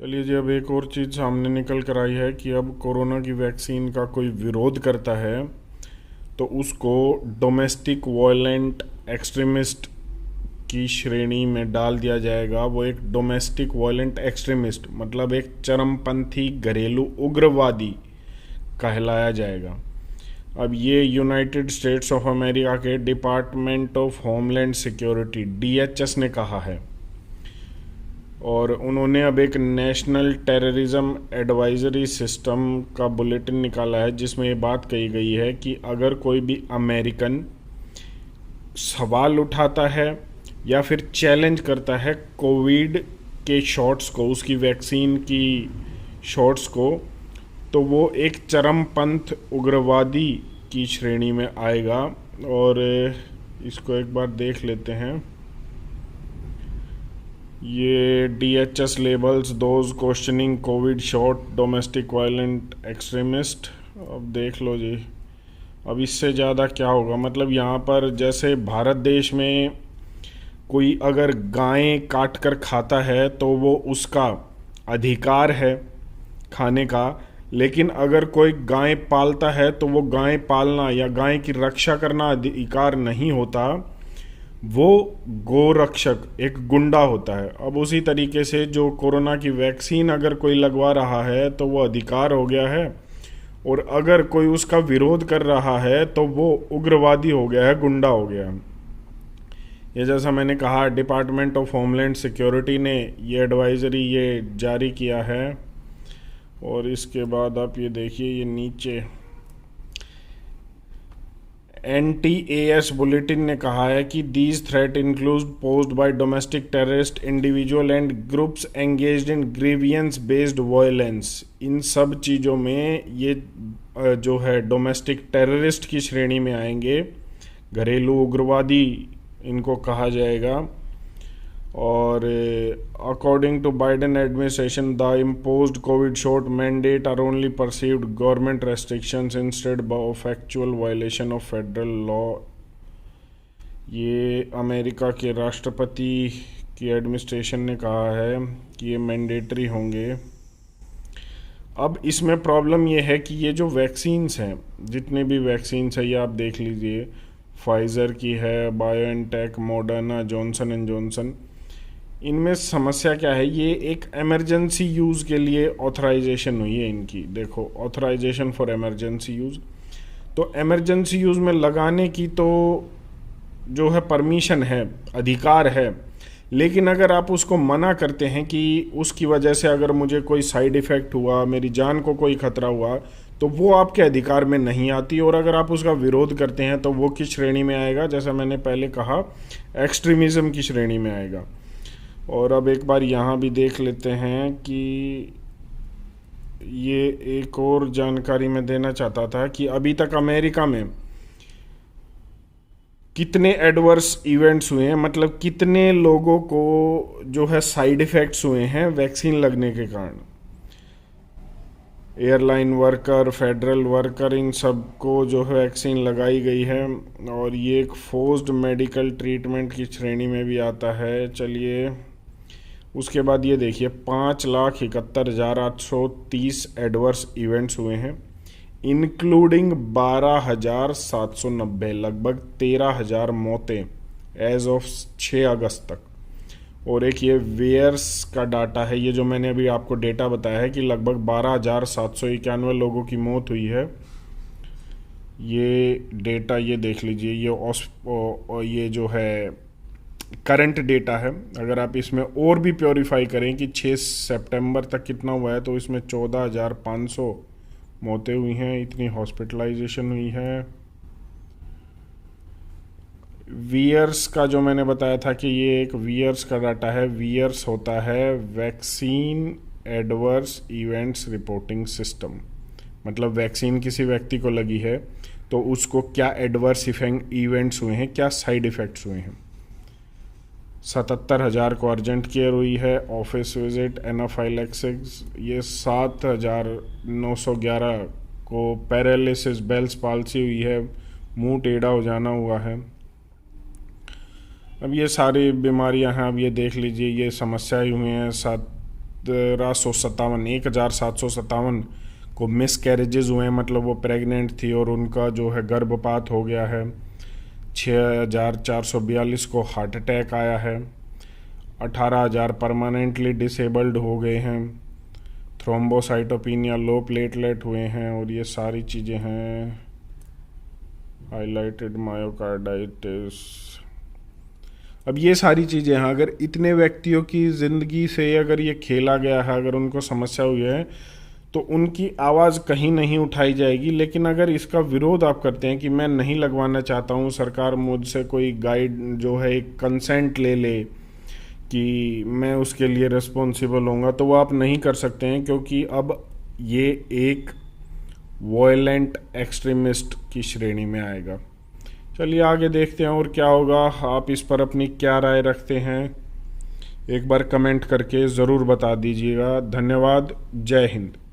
चलिए जी, अब एक और चीज़ सामने निकल कर आई है कि अब कोरोना की वैक्सीन का कोई विरोध करता है तो उसको डोमेस्टिक वायलेंट एक्सट्रीमिस्ट की श्रेणी में डाल दिया जाएगा। वो एक डोमेस्टिक वायलेंट एक्सट्रीमिस्ट मतलब एक चरमपंथी घरेलू उग्रवादी कहलाया जाएगा। अब ये यूनाइटेड स्टेट्स ऑफ अमेरिका के department of homeland security DHS ने कहा है, और उन्होंने अब एक नेशनल टेररिज्म एडवाइजरी सिस्टम का बुलेटिन निकाला है जिसमें ये बात कही गई है कि अगर कोई भी अमेरिकन सवाल उठाता है या फिर चैलेंज करता है कोविड के शॉट्स को, उसकी वैक्सीन की शॉट्स को, तो वो एक चरमपंथ उग्रवादी की श्रेणी में आएगा। और इसको एक बार देख लेते हैं। ये DHS labels those questioning Covid shot domestic violent extremist. अब देख लो जी, अब इससे ज़्यादा क्या होगा। मतलब यहाँ पर जैसे भारत देश में कोई अगर गायें काट कर खाता है तो वो उसका अधिकार है खाने का, लेकिन अगर कोई गाय पालता है तो वो गाय पालना या गाय की रक्षा करना अधिकार नहीं होता, वो गोरक्षक एक गुंडा होता है। अब उसी तरीके से जो कोरोना की वैक्सीन अगर कोई लगवा रहा है तो वो अधिकार हो गया है, और अगर कोई उसका विरोध कर रहा है तो वो उग्रवादी हो गया है, गुंडा हो गया है। ये जैसा मैंने कहा, डिपार्टमेंट ऑफ होमलैंड सिक्योरिटी ने ये एडवाइजरी ये जारी किया है। और इसके बाद आप ये देखिए, ये नीचे NTAS बुलेटिन ने कहा है कि these threat include posed by domestic terrorist individual and groups engaged in grievance based violence. इन सब चीज़ों में ये जो है डोमेस्टिक टेररिस्ट की श्रेणी में आएंगे, घरेलू उग्रवादी इनको कहा जाएगा। और according to Biden administration the imposed COVID shot mandate are only perceived government restrictions instead of actual violation of federal law. ये अमेरिका के राष्ट्रपति की एडमिनिस्ट्रेशन ने कहा है कि ये मैंडेटरी होंगे। अब इसमें प्रॉब्लम ये है कि ये जो वैक्सीन्स हैं, जितने भी वैक्सीन्स हैं, ये आप देख लीजिए, फाइज़र की है, BioNTech, Moderna, Johnson and Johnson. इनमें समस्या क्या है, ये एक एमरजेंसी यूज़ के लिए ऑथराइजेशन हुई है इनकी। देखो, ऑथराइजेशन फॉर एमरजेंसी यूज़, तो एमरजेंसी यूज़ में लगाने की तो जो है परमिशन है, अधिकार है, लेकिन अगर आप उसको मना करते हैं कि उसकी वजह से अगर मुझे कोई साइड इफ़ेक्ट हुआ, मेरी जान को कोई खतरा हुआ, तो वो आपके अधिकार में नहीं आती। और अगर आप उसका विरोध करते हैं तो वो किस श्रेणी में आएगा, जैसा मैंने पहले कहा, एक्सट्रीमिज़म की श्रेणी में आएगा। और अब एक बार यहाँ भी देख लेते हैं कि ये एक और जानकारी मैं देना चाहता था कि अभी तक अमेरिका में कितने एडवर्स इवेंट्स हुए हैं, मतलब कितने लोगों को जो है साइड इफ़ेक्ट्स हुए हैं वैक्सीन लगने के कारण। एयरलाइन वर्कर, फेडरल वर्कर, इन सबको जो है वैक्सीन लगाई गई है, और ये एक फोर्स्ड मेडिकल ट्रीटमेंट की श्रेणी में भी आता है। चलिए, उसके बाद ये देखिए, 5,71,830 एडवर्स इवेंट्स हुए हैं, इंक्लूडिंग 12,790, लगभग 13,000 मौतें एज ऑफ 6 अगस्त तक। और एक ये वेयर्स का डाटा है, ये जो मैंने अभी आपको डेटा बताया है कि लगभग 12,791 लोगों की मौत हुई है। ये डेटा ये देख लीजिए, ये जो है करंट डेटा है। अगर आप इसमें और भी प्योरीफाई करें कि 6 सितंबर तक कितना हुआ है, तो इसमें 14,500 मौतें हुई हैं, इतनी हॉस्पिटलाइजेशन हुई है। वियर्स का जो मैंने बताया था कि ये एक वियर्स का डाटा है। वियर्स होता है vaccine adverse events reporting system, मतलब वैक्सीन किसी व्यक्ति को लगी है तो उसको क्या एडवर्स इवेंट्स हुए हैं, क्या साइड इफ़ेक्ट्स हुए हैं। 77,000 को अर्जेंट केयर हुई है, ऑफिस विजिट, एनाफाइलैक्सिस। ये 7,911 को पैरालिसिस, बेल्स पाल्सी हुई है, मुंह टेढ़ा हो जाना हुआ है। अब ये सारी बीमारियां हैं, अब ये देख लीजिए, ये समस्याएं हुई हैं 1757 को मिस कैरेजेस हुए हैं, मतलब वो प्रेग्नेंट थी और उनका जो है गर्भपात हो गया है। 6442 को हार्ट अटैक आया है। 18000 परमानेंटली डिसेबल्ड हो गए हैं। थ्रोम्बोसाइटोपिनिया, लो प्लेटलेट हुए हैं, और ये सारी चीज़ें हैं। Highlighted myocarditis. अब ये सारी चीज़ें हैं, अगर इतने व्यक्तियों की ज़िंदगी से अगर ये खेला गया है, अगर उनको समस्या हुई है, तो उनकी आवाज़ कहीं नहीं उठाई जाएगी। लेकिन अगर इसका विरोध आप करते हैं कि मैं नहीं लगवाना चाहता हूँ, सरकार मुझसे कोई गाइड जो है एक कंसेंट ले ले कि मैं उसके लिए रिस्पॉन्सिबल होऊंगा, तो वो आप नहीं कर सकते हैं, क्योंकि अब ये एक वॉयलेंट एक्सट्रीमिस्ट की श्रेणी में आएगा। चलिए आगे देखते हैं और क्या होगा। आप इस पर अपनी क्या राय रखते हैं, एक बार कमेंट करके ज़रूर बता दीजिएगा। धन्यवाद। जय हिंद।